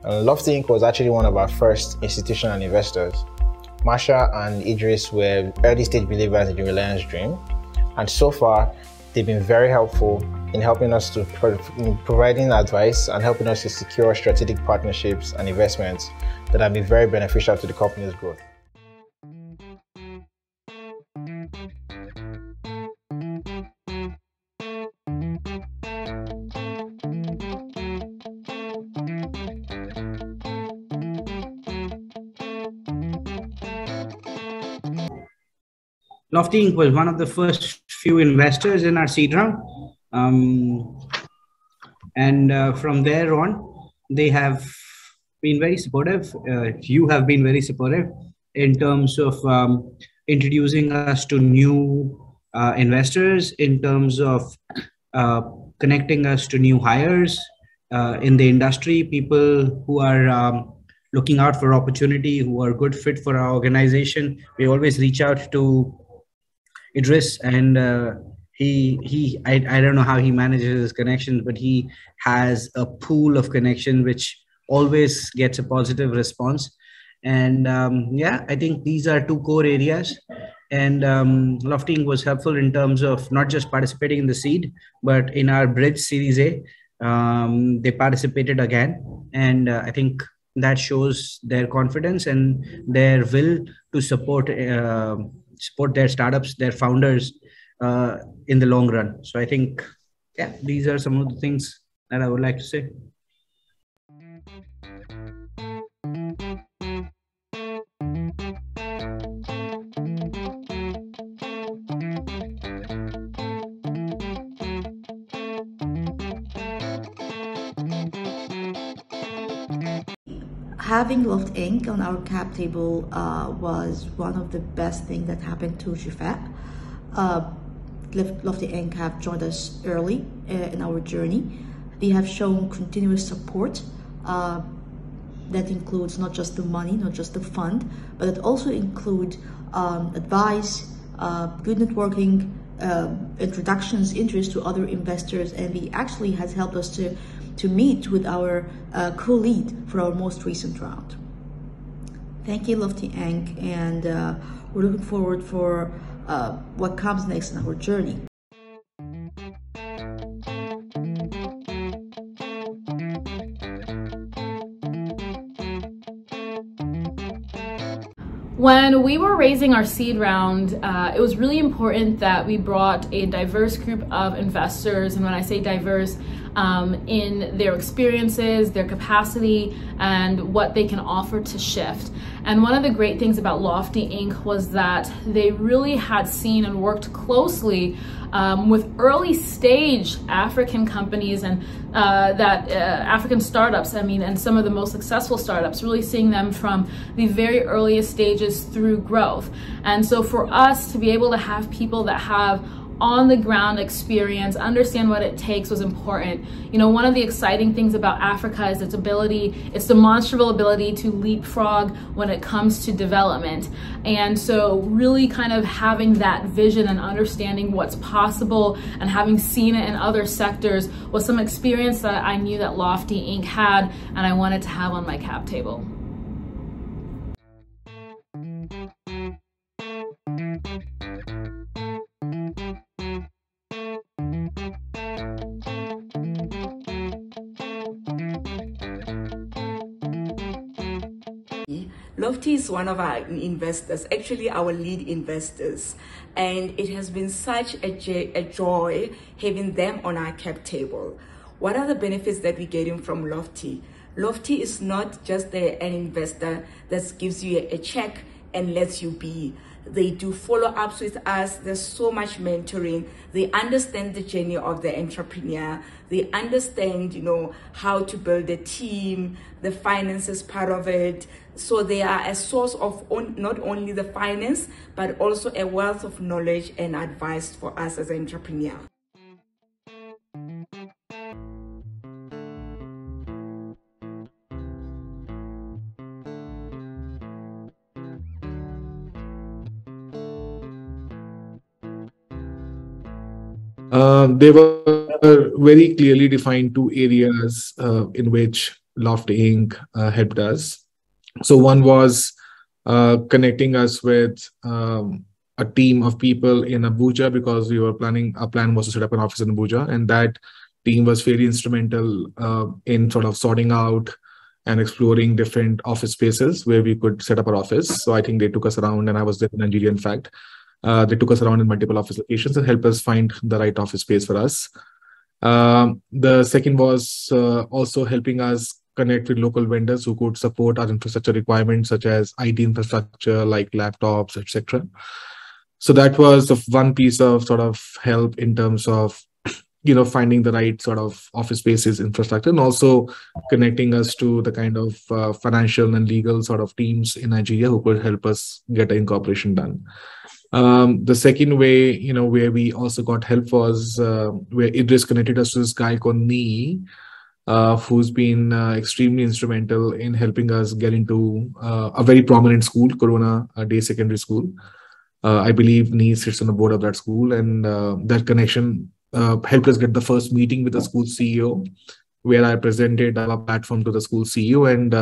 LoftyInc was actually one of our first institutional investors. Masha and Idris were early stage believers in the Reliance dream, and so far they've been very helpful in helping us to providing advice and helping us to secure strategic partnerships and investments that have been very beneficial to the company's growth. LoftyInc was one of the first few investors in our seed round. From there on, they have been very supportive. You have been very supportive in terms of introducing us to new investors, in terms of connecting us to new hires in the industry, people who are looking out for opportunity, who are good fit for our organization. We always reach out to Idris, and I don't know how he manages his connections, but he has a pool of connection which always gets a positive response. And yeah, I think these are two core areas. And LoftyInc was helpful in terms of not just participating in the seed, but in our bridge Series A, they participated again. And I think that shows their confidence and their will to support their startups, their founders in the long run. So I think, yeah, these are some of the things that I would like to say. Having LoftyInc on our cap table was one of the best things that happened to GFAP. LoftyInc have joined us early in our journey. They have shown continuous support that includes not just the money, not just the fund, but it also includes advice, good networking, introductions, interest to other investors, and it actually has helped us to meet with our co-lead for our most recent round. Thank you, LoftyInc, and we're looking forward for what comes next in our journey. When we were raising our seed round, it was really important that we brought a diverse group of investors, and when I say diverse, in their experiences, their capacity, and what they can offer to Shift. And one of the great things about LoftyInc was that they really had seen and worked closely with early stage African companies and African startups, and some of the most successful startups, really seeing them from the very earliest stages through growth. And so for us to be able to have people that have on the ground experience, understand what it takes, was important. You know, one of the exciting things about Africa is its demonstrable ability to leapfrog when it comes to development. And so really kind of having that vision and understanding what's possible and having seen it in other sectors was some experience that I knew that LoftyInc had and I wanted to have on my cap table. Lofty is one of our investors, actually our lead investors, and it has been such a joy having them on our cap table. What are the benefits that we're getting from Lofty? Lofty is not just an investor that gives you a check and lets you be. They do follow-ups with us. There's so much mentoring. They understand the journey of the entrepreneur. They understand, how to build a team, the finances part of it. So they are a source of not only the finance, but also a wealth of knowledge and advice for us as an entrepreneur. There were very clearly defined two areas in which LoftyInc helped us. So one was connecting us with a team of people in Abuja, because we were planning, our plan was to set up an office in Abuja, and that team was very instrumental in sort of sorting out and exploring different office spaces where we could set up our office. So I think they took us around, and I was there in Nigeria, in fact. They took us around in multiple office locations and helped us find the right office space for us. The second was also helping us connect with local vendors who could support our infrastructure requirements, such as IT infrastructure, like laptops, etc. So that was the one piece of sort of help in terms of, you know, finding the right sort of office spaces, infrastructure, and also connecting us to the kind of financial and legal sort of teams in Nigeria who could help us get the incorporation done. The second way, you know, where we also got help was where Idris connected us to this guy called Nee, who's been extremely instrumental in helping us get into a very prominent school, Corona Day Secondary School. I believe Nee sits on the board of that school, and that connection helped us get the first meeting with the school CEO, where I presented our platform to the school CEO, and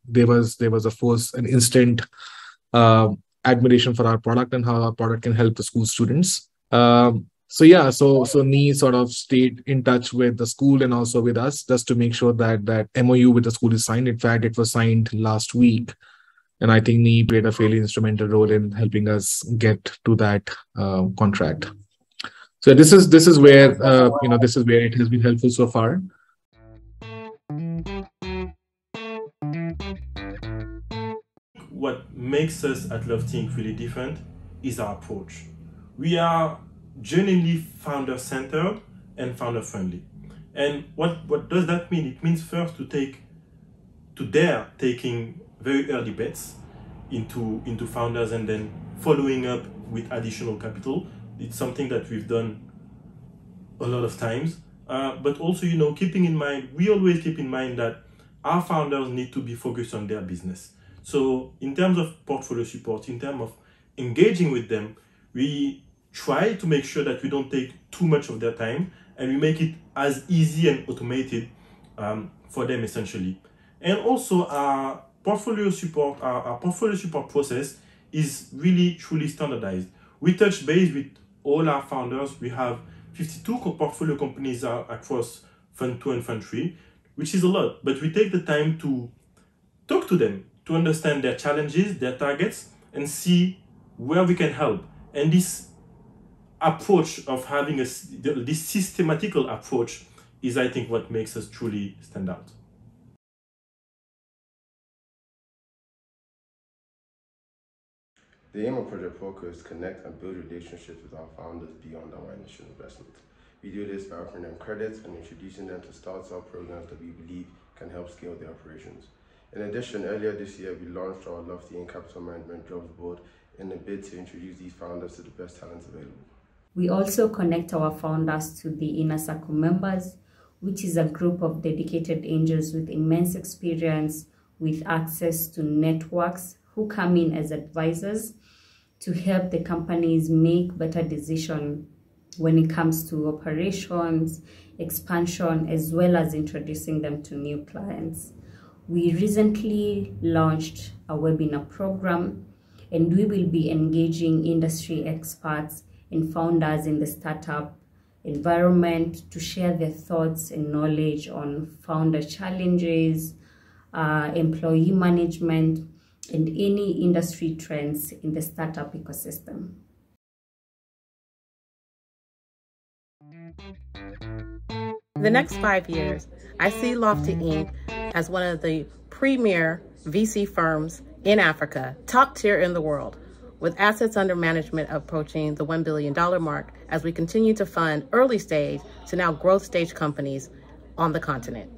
there was an instant admiration for our product and how our product can help the school students. So Nee sort of stayed in touch with the school and also with us, just to make sure that that MOU with the school is signed. In fact, it was signed last week, and I think Nee played a fairly instrumental role in helping us get to that contract. So this is where this is where it has been helpful so far. What makes us at LoftyInc really different is our approach. We are genuinely founder-centered and founder-friendly. And what does that mean? It means first to dare taking very early bets into founders and then following up with additional capital. It's something that we've done a lot of times. But also, you know, we always keep in mind that our founders need to be focused on their business. So in terms of portfolio support, in terms of engaging with them, we try to make sure that we don't take too much of their time, and we make it as easy and automated for them, essentially. And also our portfolio support process is really truly standardized. We touch base with all our founders. We have 52 portfolio companies across Fund 2 and Fund 3, which is a lot, but we take the time to talk to them, to understand their challenges, their targets, and see where we can help. And this approach of having this systematical approach is, I think, what makes us truly stand out. The aim of Project Foco is to connect and build relationships with our founders beyond our initial investment. We do this by offering them credits and introducing them to startup programs that we believe can help scale their operations. In addition, earlier this year, we launched our LoftyInc Capital Management Jobs Board in a bid to introduce these founders to the best talents available. We also connect our founders to the Inner Circle members, which is a group of dedicated angels with immense experience, with access to networks, who come in as advisors to help the companies make better decisions when it comes to operations, expansion, as well as introducing them to new clients. We recently launched a webinar program, and we will be engaging industry experts and founders in the startup environment to share their thoughts and knowledge on founder challenges, employee management, and any industry trends in the startup ecosystem. The next 5 years, I see LoftyInc as one of the premier VC firms in Africa, top tier in the world, with assets under management approaching the $1 billion mark as we continue to fund early stage to now growth stage companies on the continent.